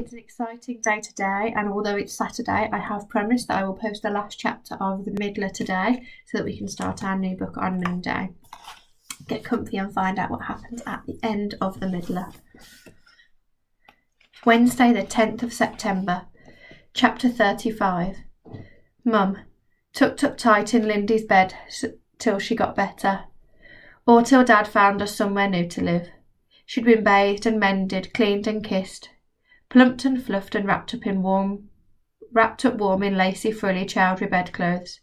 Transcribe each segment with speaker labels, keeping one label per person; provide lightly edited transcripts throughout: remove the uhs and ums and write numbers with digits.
Speaker 1: It's an exciting day today, and although it's Saturday, I have promised that I will post the last chapter of The Middler today so that we can start our new book on Monday. Get comfy and find out what happens at the end of The Middler. Wednesday the 10th of September, chapter 35. Mum, tucked up tight in Lindy's bed till she got better, or till Dad found us somewhere new to live. She'd been bathed and mended, cleaned and kissed, plumped and fluffed and wrapped up warm in lacy, frilly, chowdery bedclothes.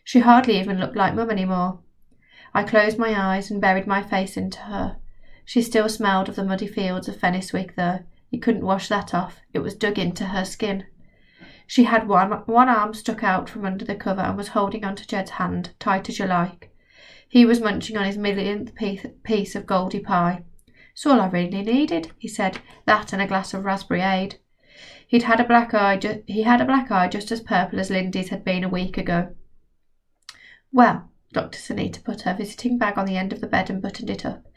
Speaker 1: She hardly even looked like Mum any more. I closed my eyes and buried my face into her. She still smelled of the muddy fields of Fenniswick, though. You couldn't wash that off. It was dug into her skin. She had one arm stuck out from under the cover and was holding on to Jed's hand, tight as you like. He was munching on his millionth piece of Goldie pie. "It's all I really needed," he said, "that and a glass of raspberry aid." He had a black eye just as purple as Lindy's had been a week ago. "Well," Dr. Sunita put her visiting bag on the end of the bed and buttoned it up.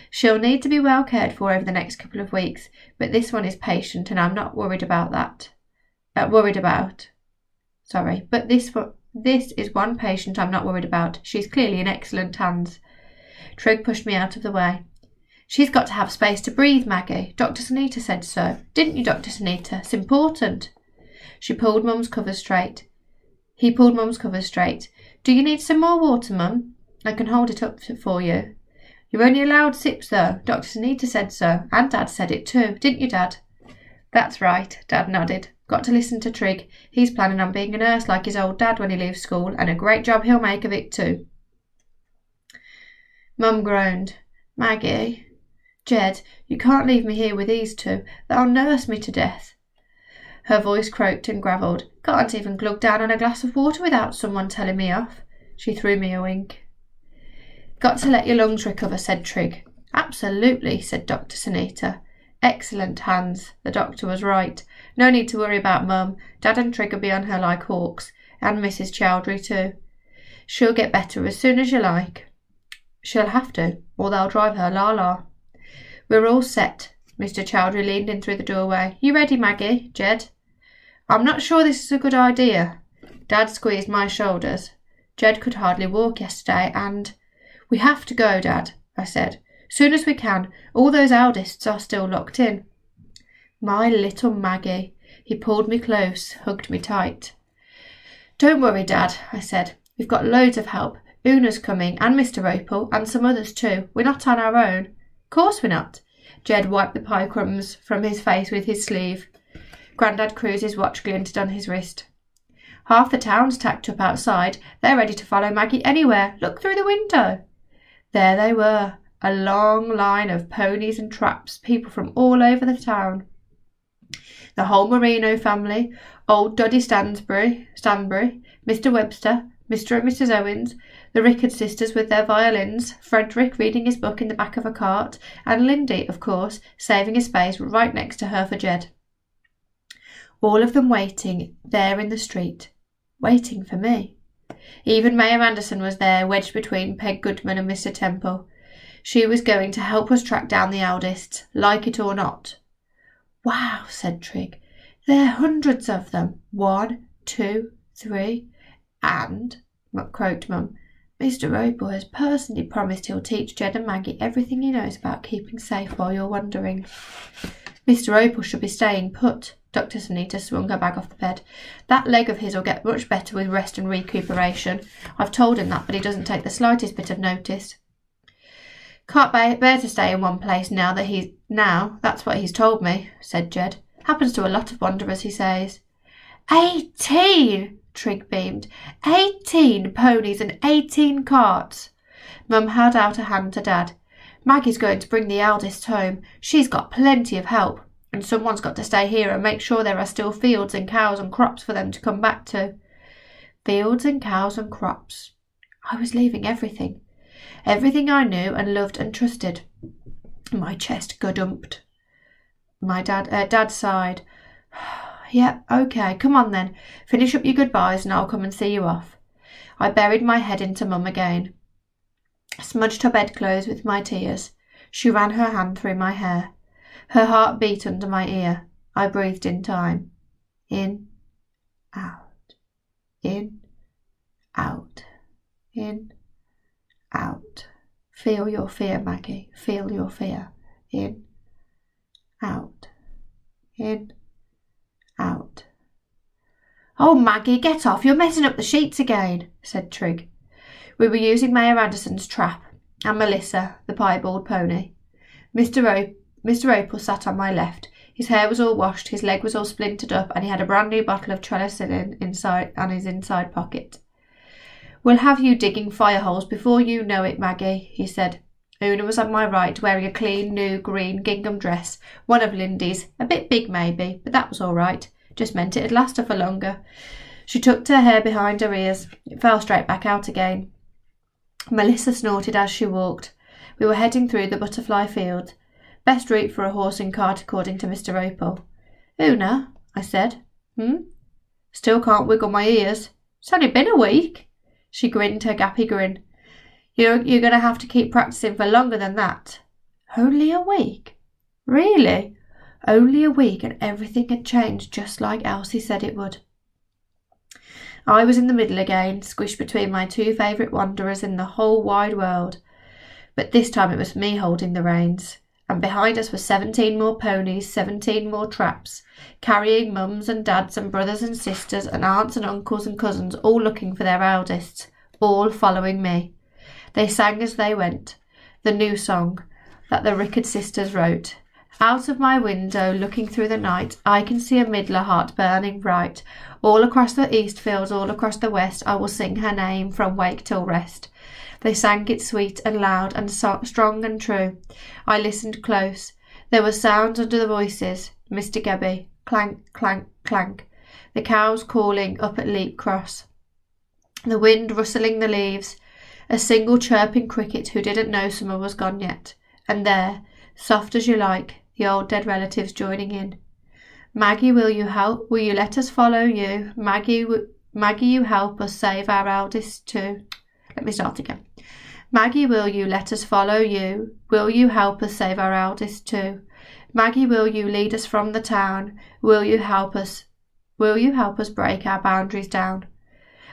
Speaker 1: "She'll need to be well cared for over the next couple of weeks, but this one is patient and I'm not worried about that. This is one patient I'm not worried about. She's clearly in excellent hands." Trigg pushed me out of the way. "She's got to have space to breathe, Maggie. Dr. Sunita said so. Didn't you, Dr. Sunita? It's important." He pulled Mum's covers straight. "Do you need some more water, Mum? I can hold it up for you." "You're only allowed sips, though. Dr. Sunita said so, and Dad said it too. Didn't you, Dad?" "That's right," Dad nodded. "Got to listen to Trigg. He's planning on being a nurse like his old dad when he leaves school, and a great job he'll make of it too." Mum groaned. "Maggie, Jed, you can't leave me here with these two. They'll nurse me to death." Her voice croaked and gravelled. "Can't even glug down on a glass of water without someone telling me off." She threw me a wink. "Got to let your lungs recover," said Trigg. "Absolutely," said Dr. Sunita. "Excellent hands." The doctor was right. No need to worry about Mum. Dad and Trigg will be on her like hawks, and Mrs. Chowdhury too. She'll get better as soon as you like. She'll have to, or they'll drive her la-la. "We're all set." Mr. Chowdhury leaned in through the doorway. "You ready, Maggie? Jed?" "I'm not sure this is a good idea." Dad squeezed my shoulders. Jed could hardly walk yesterday, and— "We have to go, Dad," I said. "Soon as we can. All those eldists are still locked in." "My little Maggie." He pulled me close, hugged me tight. "Don't worry, Dad," I said. "We've got loads of help. Una's coming, and Mr. Opal, and some others too. We're not on our own." "Course we're not." Jed wiped the pie crumbs from his face with his sleeve. Grandad Cruise's watch glinted on his wrist. "Half the town's tacked up outside. They're ready to follow Maggie anywhere. Look through the window." There they were, a long line of ponies and traps, people from all over the town. The whole Marino family, old Doddy Stanbury, Mr. Webster, Mr. and Mrs. Owens, the Rickard sisters with their violins, Frederick reading his book in the back of a cart, and Lindy, of course, saving a space right next to her for Jed. All of them waiting there in the street, waiting for me. Even Mayor Anderson was there, wedged between Peg Goodman and Mr. Temple. She was going to help us track down the eldists, like it or not. "Wow," said Trigg. "There are hundreds of them. 1, 2, 3, and," croaked Mum, "Mr. Opal has personally promised he'll teach Jed and Maggie everything he knows about keeping safe while you're wandering." "Mr. Opal should be staying put." Dr. Sunita swung her bag off the bed. "That leg of his will get much better with rest and recuperation. I've told him that, but he doesn't take the slightest bit of notice." "Can't bear to stay in one place now, that's what he's told me," said Jed. "Happens to a lot of wanderers, he says." 18! Trigg beamed. 18 ponies and 18 carts. Mum held out a hand to Dad. "Maggie's going to bring the eldest home. She's got plenty of help. And someone's got to stay here and make sure there are still fields and cows and crops for them to come back to." Fields and cows and crops. I was leaving everything. Everything I knew and loved and trusted. My chest gudumped. Dad sighed. "Yep, OK, come on then. Finish up your goodbyes and I'll come and see you off." I buried my head into Mum again. Smudged her bedclothes with my tears. She ran her hand through my hair. Her heart beat under my ear. I breathed in time. In, out, in, out, in, out. Feel your fear, Maggie. Feel your fear. In, out, in, out. Oh, Maggie, get off. You're messing up the sheets again, said Trig. We were using Mayor Addison's trap, and Melissa, the piebald pony. Mr. Opal sat on my left. His hair was all washed, his leg was all splintered up, and he had a brand new bottle of Trelicillin inside on his inside pocket. We'll have you digging fire holes before you know it, Maggie, he said. Una was on my right, wearing a clean, new, green gingham dress, one of Lindy's, a bit big maybe, but that was all right. Just meant it'd last her for longer. She tucked her hair behind her ears. It fell straight back out again. Melissa snorted as she walked. We were heading through the butterfly field. Best route for a horse and cart, according to Mr. Opal. Una, I said. Still can't wiggle my ears. It's only been a week. She grinned her gappy grin. You're going to have to keep practising for longer than that. Only a week? Really? Only a week, and everything had changed just like Elsie said it would. I was in the middle again, squished between my two favourite wanderers in the whole wide world. But this time it was me holding the reins, and behind us were 17 more ponies, 17 more traps, carrying mums and dads and brothers and sisters and aunts and uncles and cousins, all looking for their eldest, all following me. They sang as they went, the new song that the Rickard sisters wrote. Out of my window, looking through the night, I can see a Midler heart burning bright. All across the east fields, all across the west, I will sing her name from wake till rest. They sang it sweet and loud and strong and true. I listened close. There were sounds under the voices. Mr. Gebby, clank, clank, clank. The cows calling up at Leap Cross. The wind rustling the leaves. A single chirping cricket who didn't know summer was gone yet. And there, soft as you like, the old dead relatives joining in. Maggie, will you help? Will you let us follow you? Maggie, you help us save our eldest too. Let me start again. Maggie, will you let us follow you? Will you help us save our eldest too? Maggie, will you lead us from the town? Will you help us? Will you help us break our boundaries down?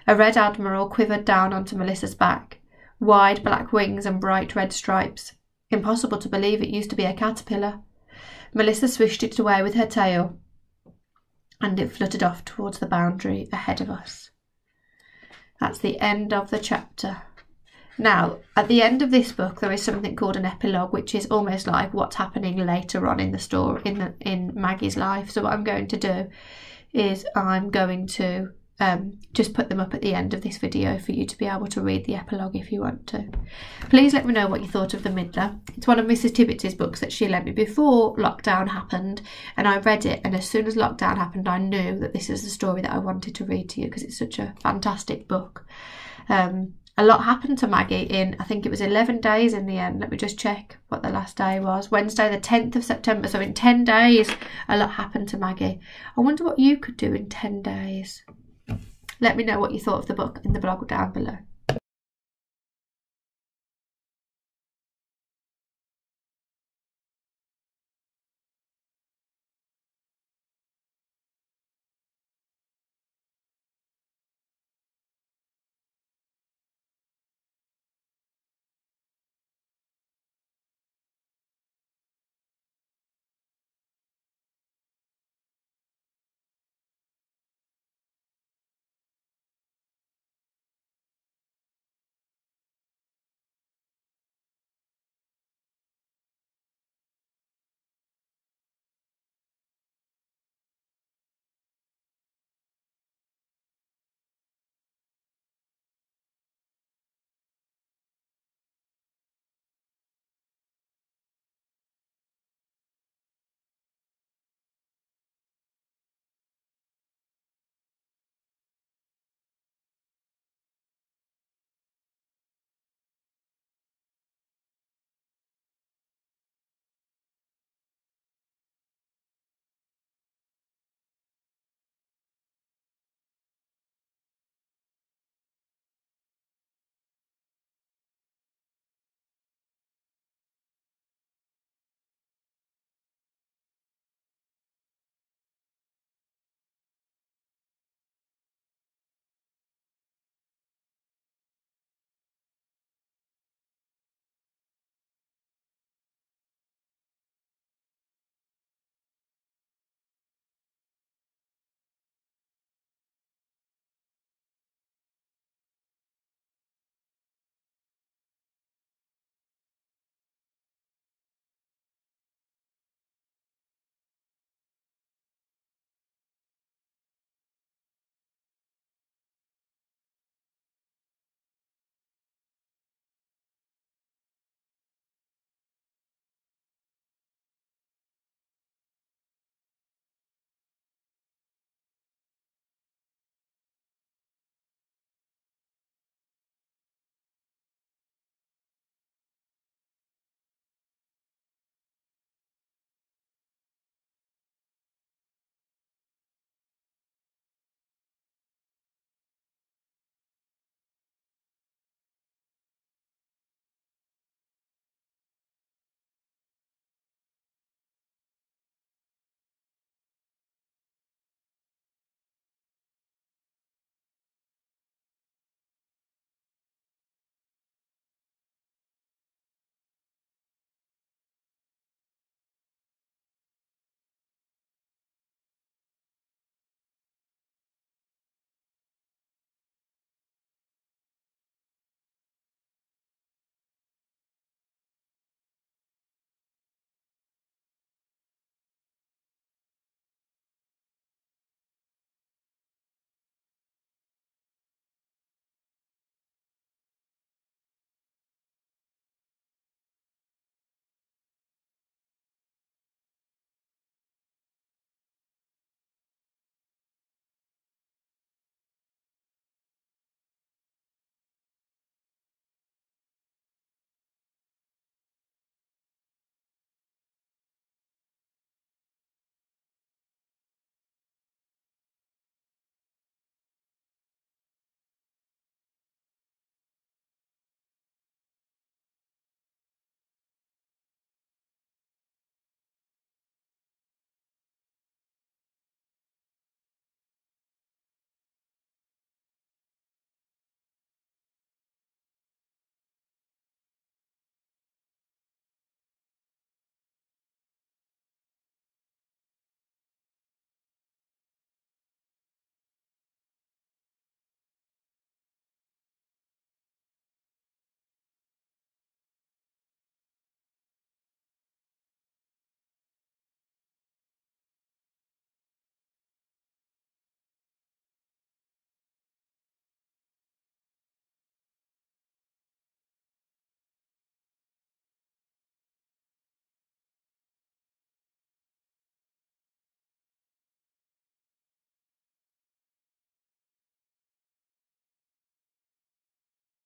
Speaker 1: A red admiral quivered down onto Melissa's back. Wide black wings and bright red stripes. Impossible to believe it used to be a caterpillar. Melissa swished it away with her tail, and it fluttered off towards the boundary ahead of us. That's the end of the chapter. Now, at the end of this book, there is something called an epilogue, which is almost like what's happening later on in the story, in Maggie's life. So what I'm going to do is I'm going to just put them up at the end of this video for you to be able to read the epilogue if you want to. Please let me know what you thought of The Midler. It's one of Mrs. Tibbets' books that she lent me before lockdown happened, and I read it, and as soon as lockdown happened I knew that this is the story that I wanted to read to you because it's such a fantastic book. A lot happened to Maggie in, I think it was 11 days in the end. Let me just check what the last day was. Wednesday the 10th of September, so in 10 days a lot happened to Maggie. I wonder what you could do in 10 days. Let me know what you thought of the book in the blog down below.